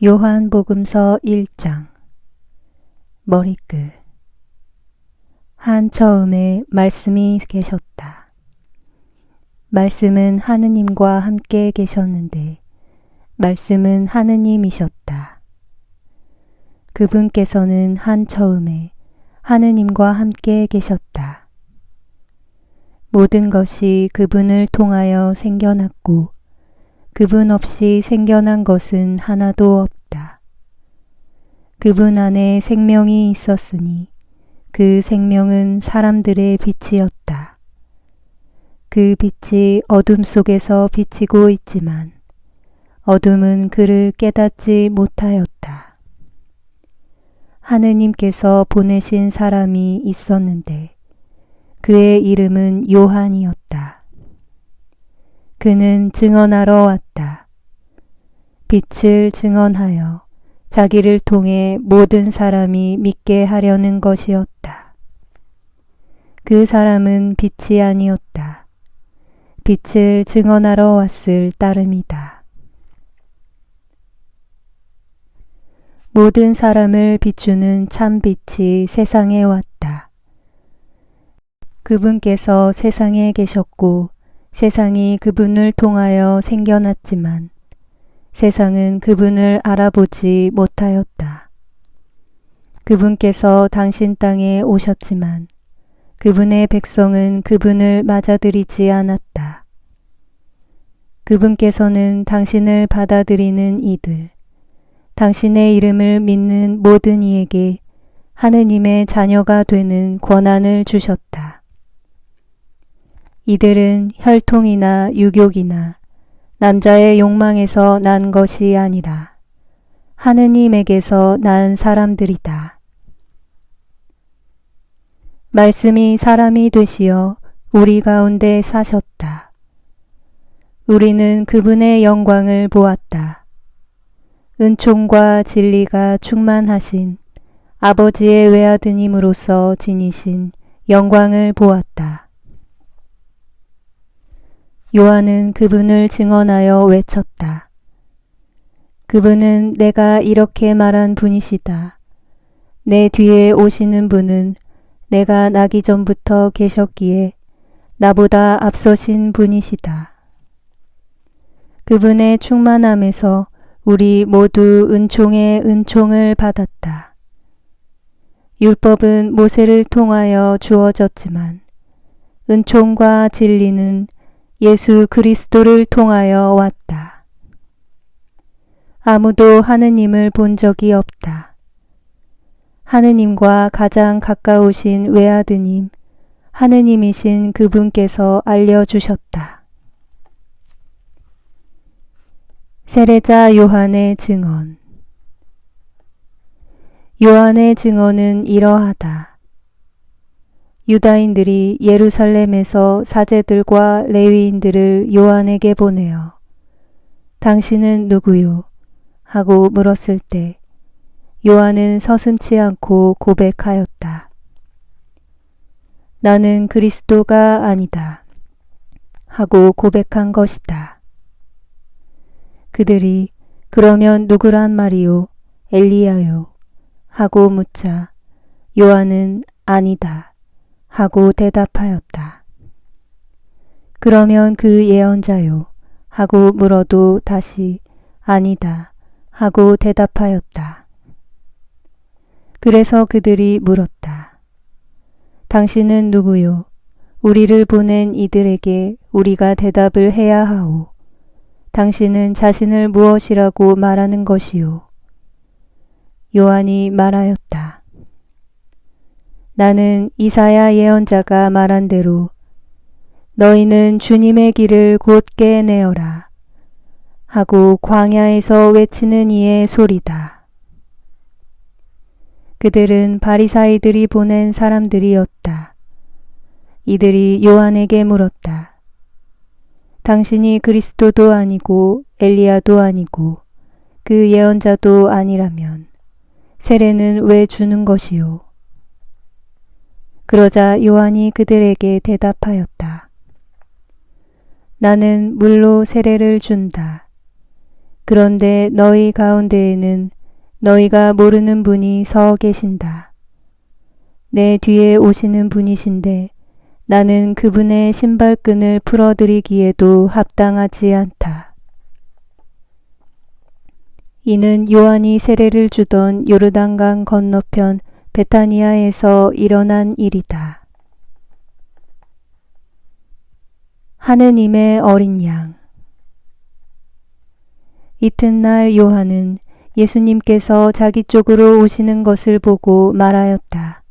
요한복음서 1장. 머리글. 한 처음에 말씀이 계셨다. 말씀은 하느님과 함께 계셨는데 말씀은 하느님이셨다. 그분께서는 한 처음에 하느님과 함께 계셨다. 모든 것이 그분을 통하여 생겨났고 그분 없이 생겨난 것은 하나도 없다. 그분 안에 생명이 있었으니 그 생명은 사람들의 빛이었다. 그 빛이 어둠 속에서 비치고 있지만 어둠은 그를 깨닫지 못하였다. 하느님께서 보내신 사람이 있었는데 그의 이름은 요한이었다. 그는 증언하러 왔다. 빛을 증언하여 자기를 통해 모든 사람이 믿게 하려는 것이었다. 그 사람은 빛이 아니었다. 빛을 증언하러 왔을 따름이다. 모든 사람을 비추는 참 빛이 세상에 왔다. 그분께서 세상에 계셨고 세상이 그분을 통하여 생겨났지만 세상은 그분을 알아보지 못하였다. 그분께서 당신 땅에 오셨지만 그분의 백성은 그분을 맞아들이지 않았다. 그분께서는 당신을 받아들이는 이들, 당신의 이름을 믿는 모든 이에게 하느님의 자녀가 되는 권한을 주셨다. 이들은 혈통이나 유욕이나 남자의 욕망에서 난 것이 아니라 하느님에게서 난 사람들이다. 말씀이 사람이 되시어 우리 가운데 사셨다. 우리는 그분의 영광을 보았다. 은총과 진리가 충만하신 아버지의 외아드님으로서 지니신 영광을 보았다. 요한은 그분을 증언하여 외쳤다. 그분은 내가 이렇게 말한 분이시다. 내 뒤에 오시는 분은 내가 나기 전부터 계셨기에 나보다 앞서신 분이시다. 그분의 충만함에서 우리 모두 은총의 은총을 받았다. 율법은 모세를 통하여 주어졌지만 은총과 진리는 예수 그리스도를 통하여 왔다. 아무도 하느님을 본 적이 없다. 하느님과 가장 가까우신 외아드님, 하느님이신 그분께서 알려주셨다. 세례자 요한의 증언. 요한의 증언은 이러하다. 유다인들이 예루살렘에서 사제들과 레위인들을 요한에게 보내어 당신은 누구요? 하고 물었을 때 요한은 서슴지 않고 고백하였다. 나는 그리스도가 아니다. 하고 고백한 것이다. 그들이 그러면 누구란 말이요? 엘리야요? 하고 묻자 요한은 아니다. 하고 대답하였다. 그러면 그 예언자요? 하고 물어도 다시 아니다. 하고 대답하였다. 그래서 그들이 물었다. 당신은 누구요? 우리를 보낸 이들에게 우리가 대답을 해야 하오. 당신은 자신을 무엇이라고 말하는 것이요? 요한이 말하였다. 나는 이사야 예언자가 말한 대로 너희는 주님의 길을 곧게 내어라 하고 광야에서 외치는 이의 소리다. 그들은 바리사이들이 보낸 사람들이었다. 이들이 요한에게 물었다. 당신이 그리스도도 아니고 엘리야도 아니고 그 예언자도 아니라면 세례는 왜 주는 것이요? 그러자 요한이 그들에게 대답하였다. 나는 물로 세례를 준다. 그런데 너희 가운데에는 너희가 모르는 분이 서 계신다. 내 뒤에 오시는 분이신데 나는 그분의 신발끈을 풀어드리기에도 합당하지 않다. 이는 요한이 세례를 주던 요르단강 건너편 베타니아에서 일어난 일이다. 하느님의 어린 양. 이튿날 요한은 예수님께서 자기 쪽으로 오시는 것을 보고 말하였다.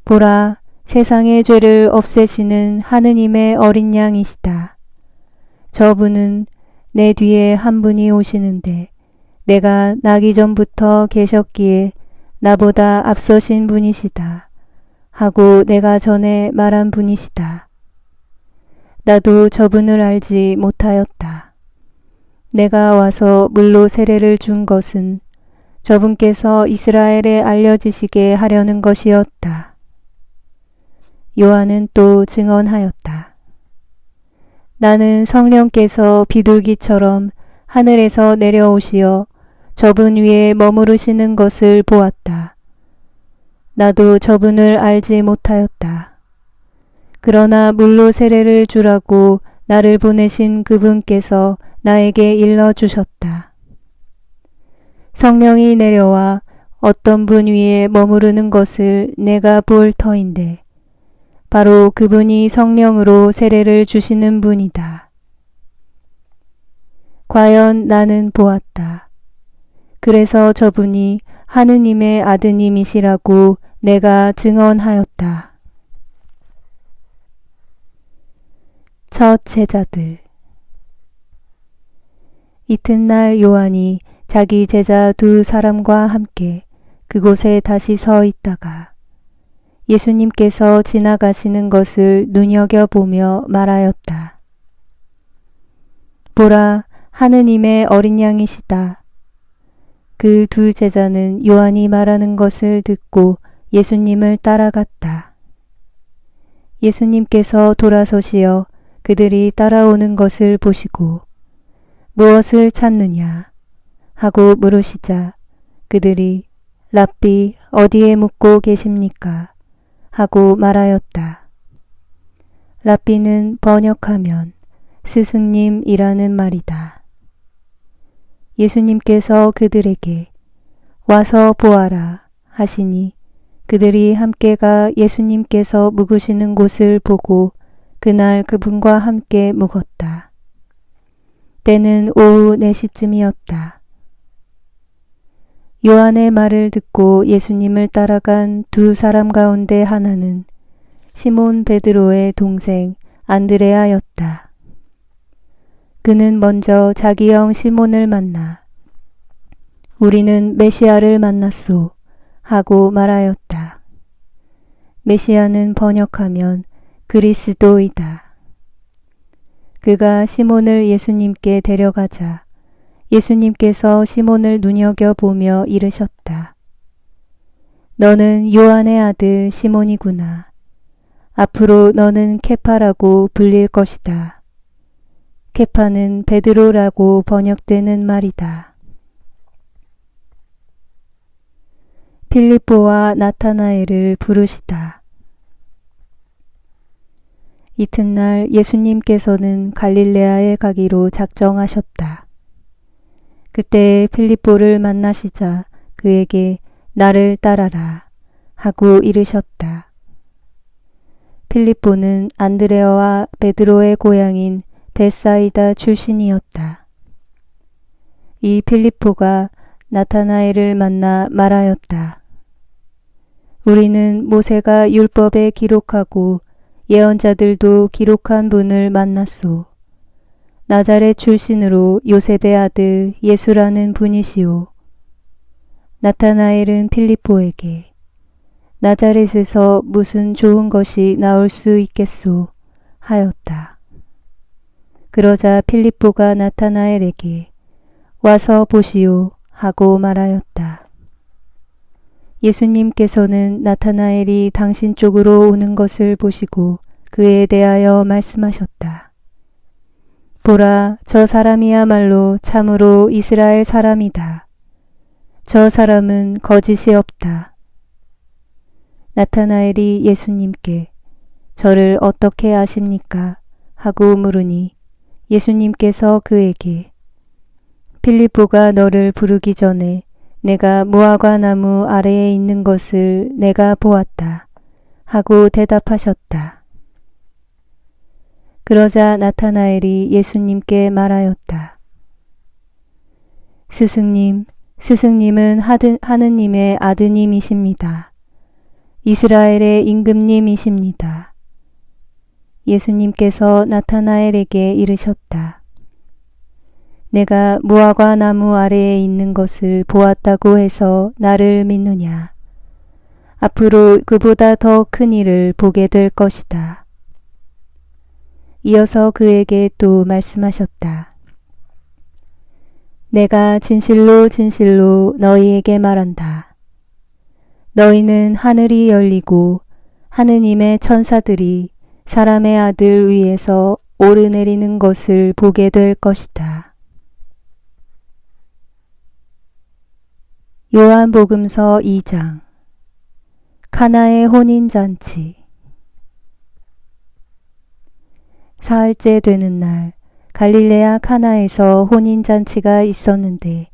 보라, 세상의 죄를 없애시는 하느님의 어린 양이시다. 저분은 내 뒤에 한 분이 오시는데 내가 나기 전부터 계셨기에 나보다 앞서신 분이시다. 하고 내가 전에 말한 분이시다. 나도 저분을 알지 못하였다. 내가 와서 물로 세례를 준 것은 저분께서 이스라엘에 알려지시게 하려는 것이었다. 요한은 또 증언하였다. 나는 성령께서 비둘기처럼 하늘에서 내려오시어 저분 위에 머무르시는 것을 보았다. 나도 저분을 알지 못하였다. 그러나 물로 세례를 주라고 나를 보내신 그분께서 나에게 일러주셨다. 성령이 내려와 어떤 분 위에 머무르는 것을 내가 볼 터인데 바로 그분이 성령으로 세례를 주시는 분이다. 과연 나는 보았다. 그래서 저분이 하느님의 아드님이시라고 내가 증언하였다. 첫 제자들. 이튿날 요한이 자기 제자 두 사람과 함께 그곳에 다시 서 있다가 예수님께서 지나가시는 것을 눈여겨보며 말하였다. 보라, 하느님의 어린 양이시다. 그 두 제자는 요한이 말하는 것을 듣고 예수님을 따라갔다. 예수님께서 돌아서시어 그들이 따라오는 것을 보시고 무엇을 찾느냐 하고 물으시자 그들이 랍비 어디에 묵고 계십니까? 하고 말하였다. 랍비는 번역하면 스승님이라는 말이다. 예수님께서 그들에게 와서 보아라 하시니 그들이 함께가 예수님께서 묵으시는 곳을 보고 그날 그분과 함께 묵었다. 때는 오후 4시쯤이었다. 요한의 말을 듣고 예수님을 따라간 두 사람 가운데 하나는 시몬 베드로의 동생 안드레아였다. 그는 먼저 자기 형 시몬을 만나 우리는 메시아를 만났소 하고 말하였다. 메시아는 번역하면 그리스도이다. 그가 시몬을 예수님께 데려가자 예수님께서 시몬을 눈여겨보며 이르셨다. 너는 요한의 아들 시몬이구나. 앞으로 너는 케파라고 불릴 것이다. 케파는 베드로라고 번역되는 말이다. 필리포와 나타나엘을 부르시다. 이튿날 예수님께서는 갈릴레아에 가기로 작정하셨다. 그때 필리포를 만나시자 그에게 나를 따라라 하고 이르셨다. 필리포는 안드레아와 베드로의 고향인 벳사이다 출신이었다. 이 필리포가 나타나엘을 만나 말하였다. 우리는 모세가 율법에 기록하고 예언자들도 기록한 분을 만났소. 나자렛 출신으로 요셉의 아들 예수라는 분이시오. 나타나엘은 필리포에게 나자렛에서 무슨 좋은 것이 나올 수 있겠소 하였다. 그러자 필리포가 나타나엘에게 와서 보시오 하고 말하였다. 예수님께서는 나타나엘이 당신 쪽으로 오는 것을 보시고 그에 대하여 말씀하셨다. 보라, 저 사람이야말로 참으로 이스라엘 사람이다. 저 사람은 거짓이 없다. 나타나엘이 예수님께 저를 어떻게 아십니까? 하고 물으니 예수님께서 그에게 필리포가 너를 부르기 전에 내가 무화과 나무 아래에 있는 것을 내가 보았다. 하고 대답하셨다. 그러자 나타나엘이 예수님께 말하였다. 스승님, 스승님은 하느님의 아드님이십니다. 이스라엘의 임금님이십니다. 예수님께서 나타나엘에게 이르셨다. 내가 무화과 나무 아래에 있는 것을 보았다고 해서 나를 믿느냐? 앞으로 그보다 더 큰 일을 보게 될 것이다. 이어서 그에게 또 말씀하셨다. 내가 진실로 진실로 너희에게 말한다. 너희는 하늘이 열리고 하느님의 천사들이 사람의 아들 위에서 오르내리는 것을 보게 될 것이다. 요한복음서 2장. 카나의 혼인잔치. 사흘째 되는 날 갈릴레아 카나에서 혼인잔치가 있었는데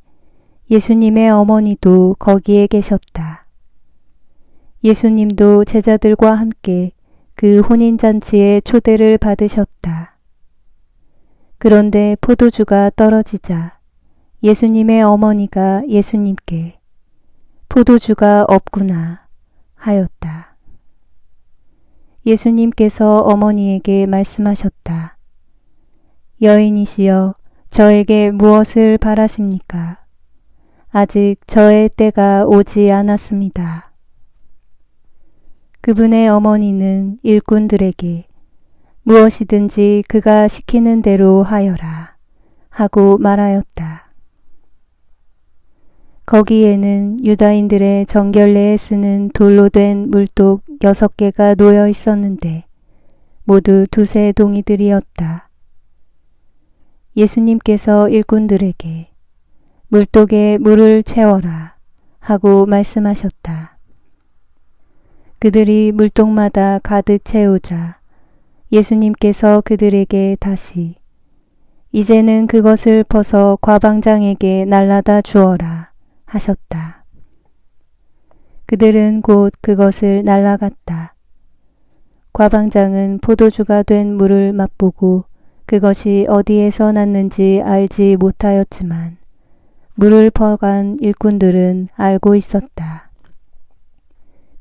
예수님의 어머니도 거기에 계셨다. 예수님도 제자들과 함께 그 혼인잔치에 초대를 받으셨다. 그런데 포도주가 떨어지자 예수님의 어머니가 예수님께 포도주가 없구나 하였다. 예수님께서 어머니에게 말씀하셨다. 여인이시여, 저에게 무엇을 바라십니까? 아직 저의 때가 오지 않았습니다. 그분의 어머니는 일꾼들에게 무엇이든지 그가 시키는 대로 하여라 하고 말하였다. 거기에는 유다인들의 정결례에 쓰는 돌로 된 물독 6개가 놓여 있었는데 모두 두세 동이들이었다. 예수님께서 일꾼들에게 물독에 물을 채워라 하고 말씀하셨다. 그들이 물독마다 가득 채우자 예수님께서 그들에게 다시 이제는 그것을 퍼서 과방장에게 날라다 주어라 하셨다. 그들은 곧 그것을 날라갔다. 과방장은 포도주가 된 물을 맛보고 그것이 어디에서 났는지 알지 못하였지만 물을 퍼간 일꾼들은 알고 있었다.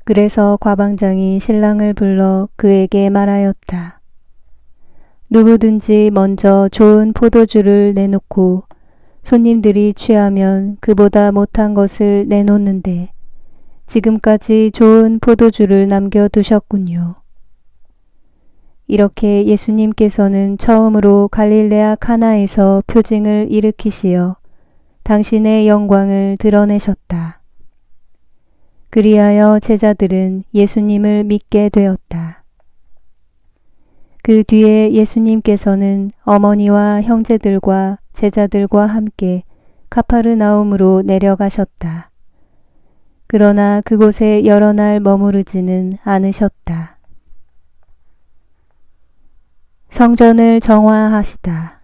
그래서 과방장이 신랑을 불러 그에게 말하였다. 누구든지 먼저 좋은 포도주를 내놓고 손님들이 취하면 그보다 못한 것을 내놓는데 지금까지 좋은 포도주를 남겨두셨군요. 이렇게 예수님께서는 처음으로 갈릴레아 카나에서 표징을 일으키시어 당신의 영광을 드러내셨다. 그리하여 제자들은 예수님을 믿게 되었다. 그 뒤에 예수님께서는 어머니와 형제들과 제자들과 함께 카파르나움으로 내려가셨다. 그러나 그곳에 여러 날 머무르지는 않으셨다. 성전을 정화하시다.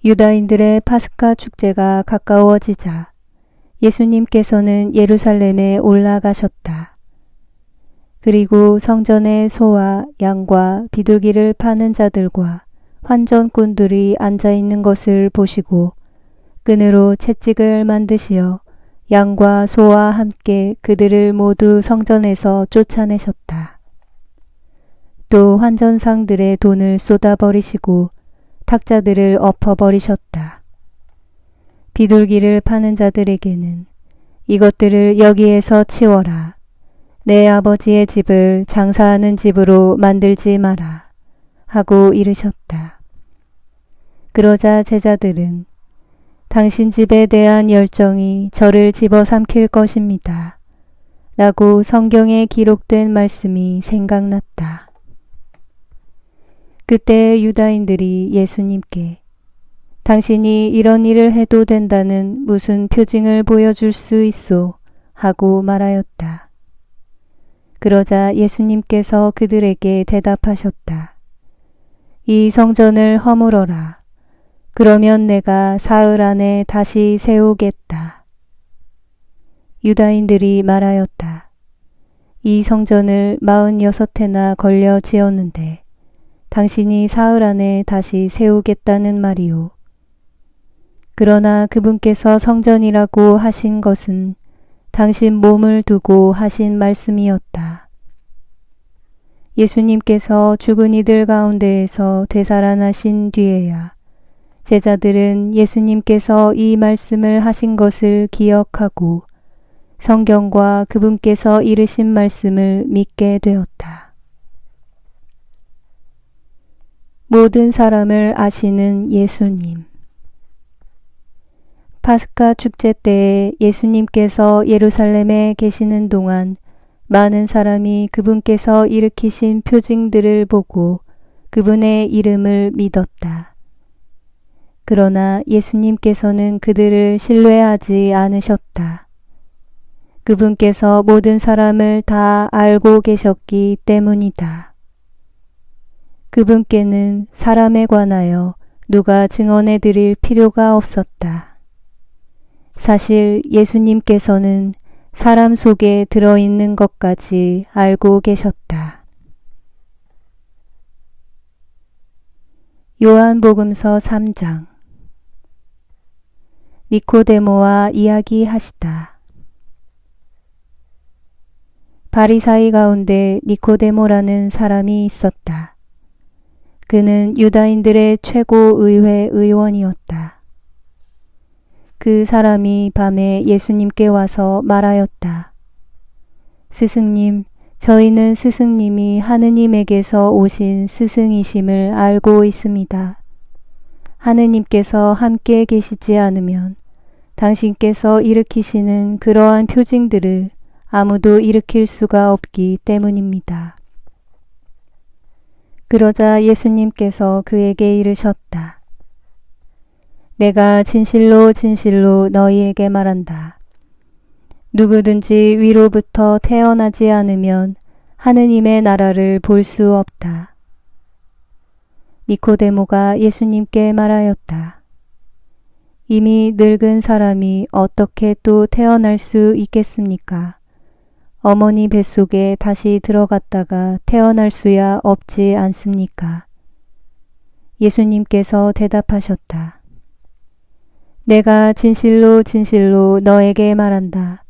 유다인들의 파스카 축제가 가까워지자 예수님께서는 예루살렘에 올라가셨다. 그리고 성전에 소와 양과 비둘기를 파는 자들과 환전꾼들이 앉아있는 것을 보시고 끈으로 채찍을 만드시어 양과 소와 함께 그들을 모두 성전에서 쫓아내셨다. 또 환전상들의 돈을 쏟아버리시고 탁자들을 엎어버리셨다. 비둘기를 파는 자들에게는 이것들을 여기에서 치워라. 내 아버지의 집을 장사하는 집으로 만들지 마라. 하고 이르셨다. 그러자 제자들은 당신 집에 대한 열정이 저를 집어삼킬 것입니다. 라고 성경에 기록된 말씀이 생각났다. 그때 유다인들이 예수님께 당신이 이런 일을 해도 된다는 무슨 표징을 보여줄 수 있소? 하고 말하였다. 그러자 예수님께서 그들에게 대답하셨다. 이 성전을 허물어라. 그러면 내가 사흘 안에 다시 세우겠다. 유다인들이 말하였다. 이 성전을 46해나 걸려 지었는데 당신이 사흘 안에 다시 세우겠다는 말이오. 그러나 그분께서 성전이라고 하신 것은 당신 몸을 두고 하신 말씀이었다. 예수님께서 죽은 이들 가운데에서 되살아나신 뒤에야 제자들은 예수님께서 이 말씀을 하신 것을 기억하고 성경과 그분께서 이르신 말씀을 믿게 되었다. 모든 사람을 아시는 예수님. 파스카 축제 때에 예수님께서 예루살렘에 계시는 동안 많은 사람이 그분께서 일으키신 표징들을 보고 그분의 이름을 믿었다. 그러나 예수님께서는 그들을 신뢰하지 않으셨다. 그분께서 모든 사람을 다 알고 계셨기 때문이다. 그분께는 사람에 관하여 누가 증언해 드릴 필요가 없었다. 사실 예수님께서는 사람 속에 들어있는 것까지 알고 계셨다. 요한복음서 3장. 니코데모와 이야기하시다. 바리사이 가운데 니코데모라는 사람이 있었다. 그는 유다인들의 최고의회 의원이었다. 그 사람이 밤에 예수님께 와서 말하였다. 스승님, 저희는 스승님이 하느님에게서 오신 스승이심을 알고 있습니다. 하느님께서 함께 계시지 않으면 당신께서 일으키시는 그러한 표징들을 아무도 일으킬 수가 없기 때문입니다. 그러자 예수님께서 그에게 이르셨다. 내가 진실로 진실로 너희에게 말한다. 누구든지 위로부터 태어나지 않으면 하느님의 나라를 볼 수 없다. 니코데모가 예수님께 말하였다. 이미 늙은 사람이 어떻게 또 태어날 수 있겠습니까? 어머니 뱃속에 다시 들어갔다가 태어날 수야 없지 않습니까? 예수님께서 대답하셨다. 내가 진실로 진실로 너에게 말한다.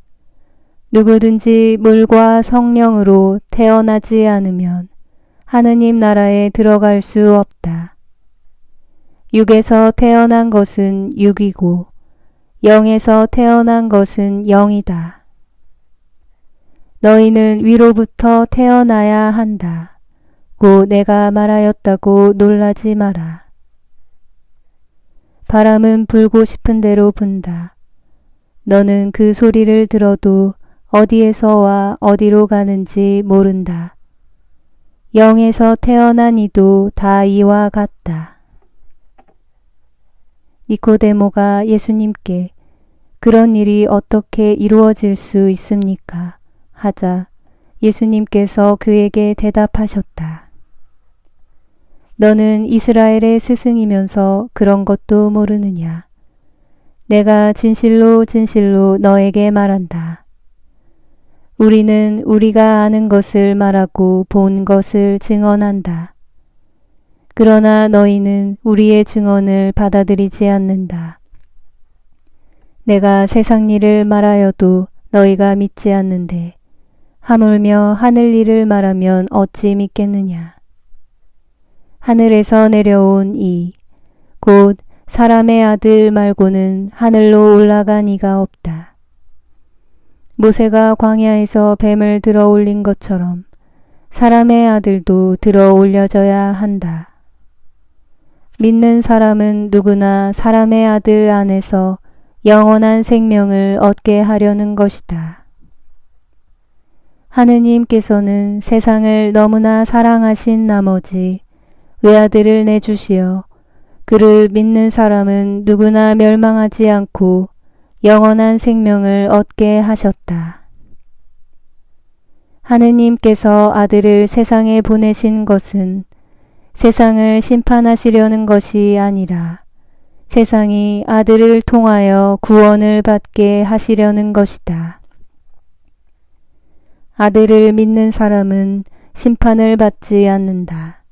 누구든지 물과 성령으로 태어나지 않으면 하느님 나라에 들어갈 수 없다. 육에서 태어난 것은 육이고 영에서 태어난 것은 영이다. 너희는 위로부터 태어나야 한다. 고 내가 말하였다고 놀라지 마라. 바람은 불고 싶은 대로 분다. 너는 그 소리를 들어도 어디에서 와 어디로 가는지 모른다. 영에서 태어난 이도 다 이와 같다. 니코데모가 예수님께 그런 일이 어떻게 이루어질 수 있습니까? 하자 예수님께서 그에게 대답하셨다. 너는 이스라엘의 스승이면서 그런 것도 모르느냐? 내가 진실로 진실로 너에게 말한다. 우리는 우리가 아는 것을 말하고 본 것을 증언한다. 그러나 너희는 우리의 증언을 받아들이지 않는다. 내가 세상 일을 말하여도 너희가 믿지 않는데 하물며 하늘 일을 말하면 어찌 믿겠느냐? 하늘에서 내려온 이, 곧 사람의 아들 말고는 하늘로 올라간 이가 없다. 모세가 광야에서 뱀을 들어 올린 것처럼 사람의 아들도 들어 올려져야 한다. 믿는 사람은 누구나 사람의 아들 안에서 영원한 생명을 얻게 하려는 것이다. 하느님께서는 세상을 너무나 사랑하신 나머지 외아들을 내주시어 그를 믿는 사람은 누구나 멸망하지 않고 영원한 생명을 얻게 하셨다. 하느님께서 아들을 세상에 보내신 것은 세상을 심판하시려는 것이 아니라 세상이 아들을 통하여 구원을 받게 하시려는 것이다. 아들을 믿는 사람은 심판을 받지 않는다.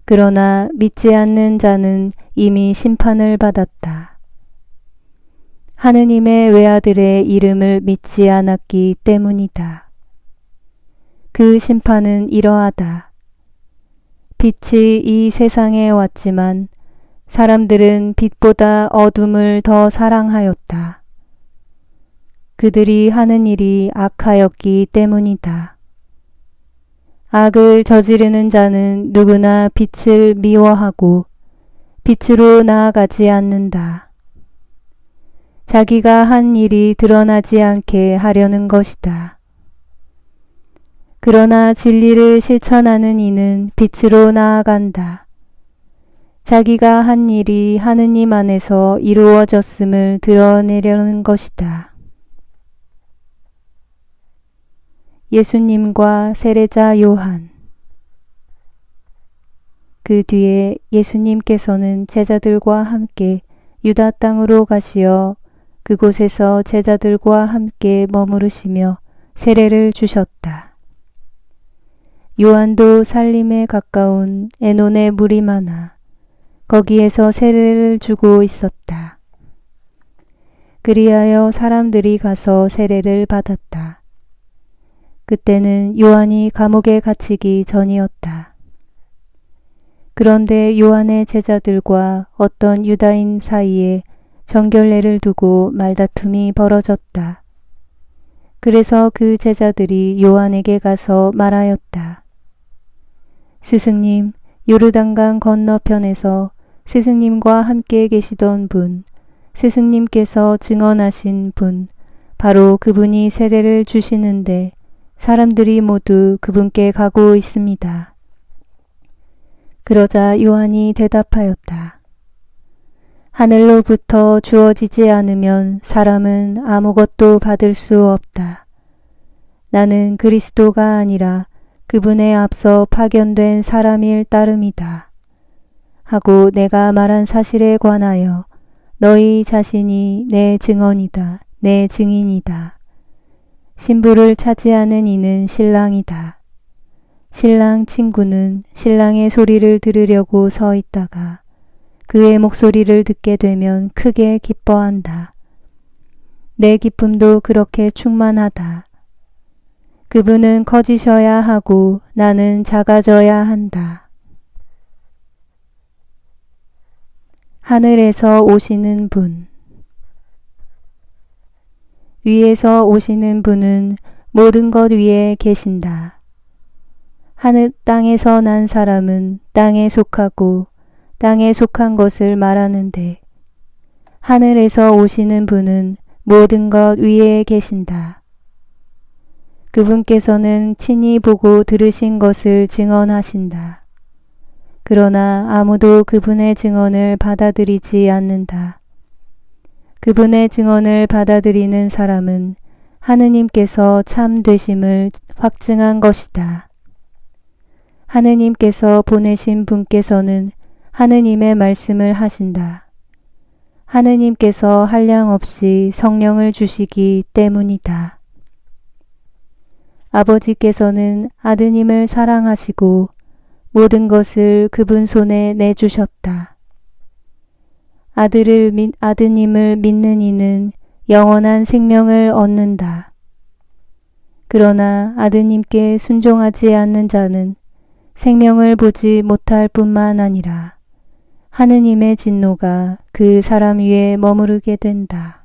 그러나 믿지 않는 자는 이미 심판을 받았다. 하느님의 외아들의 이름을 믿지 않았기 때문이다. 그 심판은 이러하다. 빛이 이 세상에 왔지만 사람들은 빛보다 어둠을 더 사랑하였다. 그들이 하는 일이 악하였기 때문이다. 악을 저지르는 자는 누구나 빛을 미워하고 빛으로 나아가지 않는다. 자기가 한 일이 드러나지 않게 하려는 것이다. 그러나 진리를 실천하는 이는 빛으로 나아간다. 자기가 한 일이 하느님 안에서 이루어졌음을 드러내려는 것이다. 예수님과 세례자 요한. 그 뒤에 예수님께서는 제자들과 함께 유다 땅으로 가시어 그곳에서 제자들과 함께 머무르시며 세례를 주셨다. 요한도 살림에 가까운 에논에 물이 많아 거기에서 세례를 주고 있었다. 그리하여 사람들이 가서 세례를 받았다. 그때는 요한이 감옥에 갇히기 전이었다. 그런데 요한의 제자들과 어떤 유다인 사이에 정결례를 두고 말다툼이 벌어졌다. 그래서 그 제자들이 요한에게 가서 말하였다. 스승님, 요르단강 건너편에서 스승님과 함께 계시던 분, 스승님께서 증언하신 분, 바로 그분이 세례를 주시는데 사람들이 모두 그분께 가고 있습니다. 그러자 요한이 대답하였다. 하늘로부터 주어지지 않으면 사람은 아무것도 받을 수 없다. 나는 그리스도가 아니라 그분에 앞서 파견된 사람일 따름이다. 하고 내가 말한 사실에 관하여 너희 자신이 내 증언이다, 내 증인이다. 신부를 차지하는 이는 신랑이다. 신랑 친구는 신랑의 소리를 들으려고 서 있다가 그의 목소리를 듣게 되면 크게 기뻐한다. 내 기쁨도 그렇게 충만하다. 그분은 커지셔야 하고 나는 작아져야 한다. 하늘에서 오시는 분. 위에서 오시는 분은 모든 것 위에 계신다. 하늘 땅에서 난 사람은 땅에 속하고 땅에 속한 것을 말하는데 하늘에서 오시는 분은 모든 것 위에 계신다. 그분께서는 친히 보고 들으신 것을 증언하신다. 그러나 아무도 그분의 증언을 받아들이지 않는다. 그분의 증언을 받아들이는 사람은 하느님께서 참 되심을 확증한 것이다. 하느님께서 보내신 분께서는 하느님의 말씀을 하신다. 하느님께서 한량없이 성령을 주시기 때문이다. 아버지께서는 아드님을 사랑하시고 모든 것을 그분 손에 내주셨다. 아드님을 믿는 이는 영원한 생명을 얻는다. 그러나 아드님께 순종하지 않는 자는 생명을 보지 못할 뿐만 아니라 하느님의 진노가 그 사람 위에 머무르게 된다.